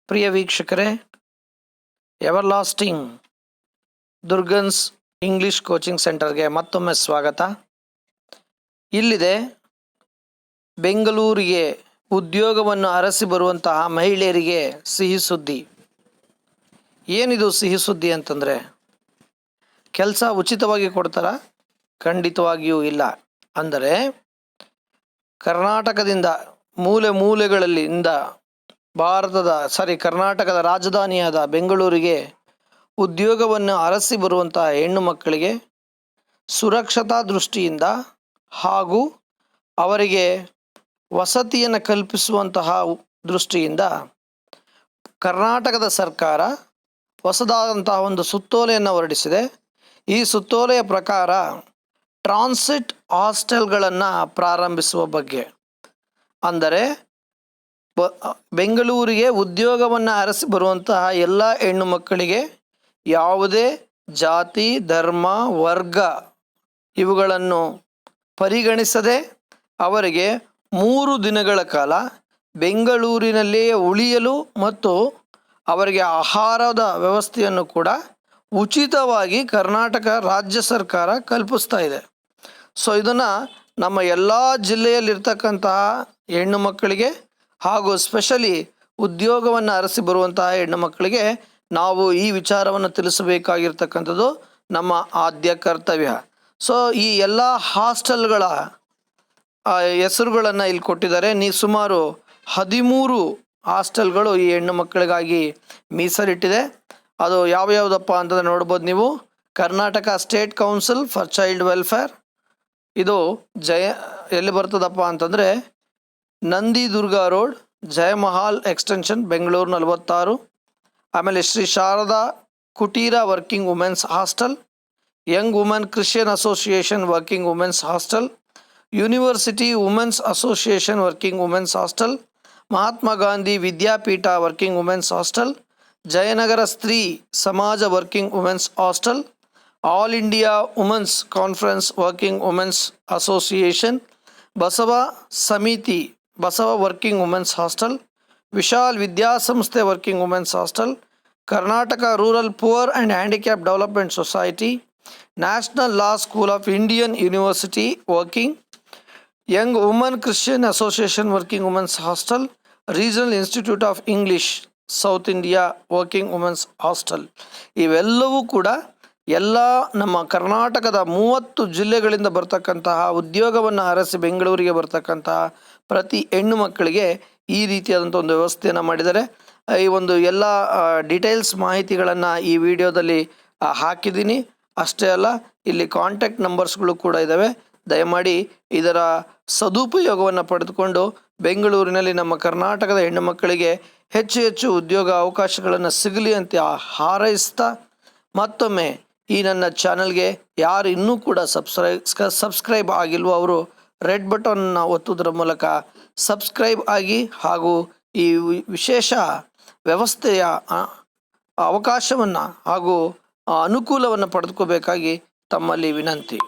ಪ್ರಿಯ ವೀಕ್ಷಕರೇ, everlasting ದುರ್ಗನ್ಸ್ English coaching ಸೆಂಟರ್ಗೆ ಮತ್ತೊಮ್ಮೆ ಸ್ವಾಗತ. ಇಲ್ಲಿದೆ ಬೆಂಗಳೂರಿಗೆ ಉದ್ಯೋಗವನ್ನು ಅರಸಿ ಬರುವಂತಹ ಮಹಿಳೆಯರಿಗೆ ಸಿಹಿ ಸುದ್ದಿ. ಏನಿದು ಸಿಹಿ ಸುದ್ದಿ ಅಂತಂದರೆ, ಕೆಲಸ ಉಚಿತವಾಗಿ ಕೊಡ್ತಾರಾ? ಖಂಡಿತವಾಗಿಯೂ ಇಲ್ಲ. ಅಂದರೆ ಕರ್ನಾಟಕದಿಂದ ಮೂಲೆ ಮೂಲೆಗಳಿಂದ ಕರ್ನಾಟಕದ ರಾಜಧಾನಿಯಾದ ಬೆಂಗಳೂರಿಗೆ ಉದ್ಯೋಗವನ್ನು ಅರಸಿ ಬರುವಂತಹ ಹೆಣ್ಣು ಮಕ್ಕಳಿಗೆ ಸುರಕ್ಷತಾ ದೃಷ್ಟಿಯಿಂದ ಹಾಗೂ ಅವರಿಗೆ ವಸತಿಯನ್ನು ಕಲ್ಪಿಸುವಂತಹ ದೃಷ್ಟಿಯಿಂದ ಕರ್ನಾಟಕದ ಸರ್ಕಾರ ಹೊಸದಾದಂತಹ ಒಂದು ಸುತ್ತೋಲೆಯನ್ನು ಹೊರಡಿಸಿದೆ. ಈ ಸುತ್ತೋಲೆಯ ಪ್ರಕಾರ ಟ್ರಾನ್ಸಿಟ್ ಹಾಸ್ಟೆಲ್ಗಳನ್ನು ಪ್ರಾರಂಭಿಸುವ ಬಗ್ಗೆ, ಅಂದರೆ ಬೆಂಗಳೂರಿಗೆ ಉದ್ಯೋಗವನ್ನು ಅರಸಿ ಬರುವಂತಹ ಎಲ್ಲ ಹೆಣ್ಣು ಮಕ್ಕಳಿಗೆ ಯಾವುದೇ ಜಾತಿ, ಧರ್ಮ, ವರ್ಗ ಇವುಗಳನ್ನು ಪರಿಗಣಿಸದೆ ಅವರಿಗೆ 3 ದಿನಗಳ ಕಾಲ ಬೆಂಗಳೂರಿನಲ್ಲಿಯೇ ಉಳಿಯಲು ಮತ್ತು ಅವರಿಗೆ ಆಹಾರದ ವ್ಯವಸ್ಥೆಯನ್ನು ಕೂಡ ಉಚಿತವಾಗಿ ಕರ್ನಾಟಕ ರಾಜ್ಯ ಸರ್ಕಾರ ಕಲ್ಪಿಸ್ತಾ ಇದೆ. ಸೊ ಇದನ್ನು ನಮ್ಮ ಎಲ್ಲ ಜಿಲ್ಲೆಯಲ್ಲಿರ್ತಕ್ಕಂತಹ ಹೆಣ್ಣು ಮಕ್ಕಳಿಗೆ ಹಾಗೂ ಸ್ಪೆಷಲಿ ಉದ್ಯೋಗವನ್ನು ಅರಸಿ ಬರುವಂತಹ ಹೆಣ್ಣು ಮಕ್ಕಳಿಗೆ ನಾವು ಈ ವಿಚಾರವನ್ನು ತಿಳಿಸಬೇಕಾಗಿರ್ತಕ್ಕಂಥದ್ದು ನಮ್ಮ ಆದ್ಯ ಕರ್ತವ್ಯ. ಸೊ ಈ ಎಲ್ಲ ಹಾಸ್ಟೆಲ್ಗಳ ಹೆಸರುಗಳನ್ನು ಇಲ್ಲಿ ಕೊಟ್ಟಿದ್ದಾರೆ. ಸುಮಾರು 13 ಹಾಸ್ಟೆಲ್ಗಳು ಈ ಹೆಣ್ಣು ಮಕ್ಕಳಿಗಾಗಿ ಮೀಸಲಿಟ್ಟಿದೆ. ಅದು ಯಾವ್ಯಾವುದಪ್ಪ ಅಂತಂದರೆ ನೋಡ್ಬೋದು ನೀವು. Karnataka state council for child welfare, ಇದು ಎಲ್ಲಿ ಬರ್ತದಪ್ಪ ಅಂತಂದರೆ ನಂದಿ ದುರ್ಗಾ ರೋಡ್, ಜಯಮಹಾಲ್ ಎಕ್ಸ್ಟೆನ್ಷನ್, ಬೆಂಗಳೂರು 46. ಆಮೇಲೆ Shri Sharada Kuteera working women's hostel, young women Christian association working women's hostel, university women's association working women's hostel, Mahatma Gandhi Vidyapeetha working women's hostel, Jayanagar Stree Samaja working women's hostel, all India women's conference working women's association, Basava Samiti Basava working women's hostel, Vishal Vidyasamsthe working women's hostel, Karnataka rural poor and handicap development society, national law school of Indian university working, young woman Christian association working women's hostel, regional institute of English South India working women's hostel. ಇವೆಲ್ಲವೂ ಕೂಡ ಎಲ್ಲ ನಮ್ಮ ಕರ್ನಾಟಕದ 30 ಜಿಲ್ಲೆಗಳಿಂದ ಬರ್ತಕ್ಕಂತಹ ಉದ್ಯೋಗವನ್ನು ಅರಸಿ ಬೆಂಗಳೂರಿಗೆ ಬರ್ತಕ್ಕಂತಹ ಪ್ರತಿ ಹೆಣ್ಣು ಮಕ್ಕಳಿಗೆ ಈ ರೀತಿಯಾದಂಥ ಒಂದು ವ್ಯವಸ್ಥೆಯನ್ನು ಮಾಡಿದ್ದಾರೆ. ಈ ಒಂದು ಎಲ್ಲ ಡೀಟೇಲ್ಸ್ ಮಾಹಿತಿಗಳನ್ನು ಈ ವಿಡಿಯೋದಲ್ಲಿ ಹಾಕಿದ್ದೀನಿ. ಅಷ್ಟೇ ಅಲ್ಲ, ಇಲ್ಲಿ ಕಾಂಟ್ಯಾಕ್ಟ್ ನಂಬರ್ಸ್ಗಳು ಕೂಡ ಇದ್ದಾವೆ. ದಯಮಾಡಿ ಇದರ ಸದುಪಯೋಗವನ್ನು ಪಡೆದುಕೊಂಡು ಬೆಂಗಳೂರಿನಲ್ಲಿ ನಮ್ಮ ಕರ್ನಾಟಕದ ಹೆಣ್ಣು ಮಕ್ಕಳಿಗೆ ಹೆಚ್ಚು ಹೆಚ್ಚು ಉದ್ಯೋಗ ಅವಕಾಶಗಳನ್ನು ಸಿಗಲಿ ಅಂತ ಹಾರೈಸ್ತಾ, ಮತ್ತೊಮ್ಮೆ ಈ ನನ್ನ ಚಾನಲ್ಗೆ ಯಾರು ಇನ್ನೂ ಕೂಡ ಸಬ್ಸ್ಕ್ರೈಬ್ ಆಗಿಲ್ವೋ ಅವರು ರೆಡ್ ಬಟನ್ನ ಒತ್ತುವುದರ ಮೂಲಕ ಸಬ್ಸ್ಕ್ರೈಬ್ ಆಗಿ ಹಾಗೂ ಈ ವಿಶೇಷ ವ್ಯವಸ್ಥೆಯ ಅವಕಾಶವನ್ನು ಹಾಗೂ ಅನುಕೂಲವನ್ನು ಪಡೆದುಕೋಬೇಕಾಗಿ ತಮ್ಮಲ್ಲಿ ವಿನಂತಿ.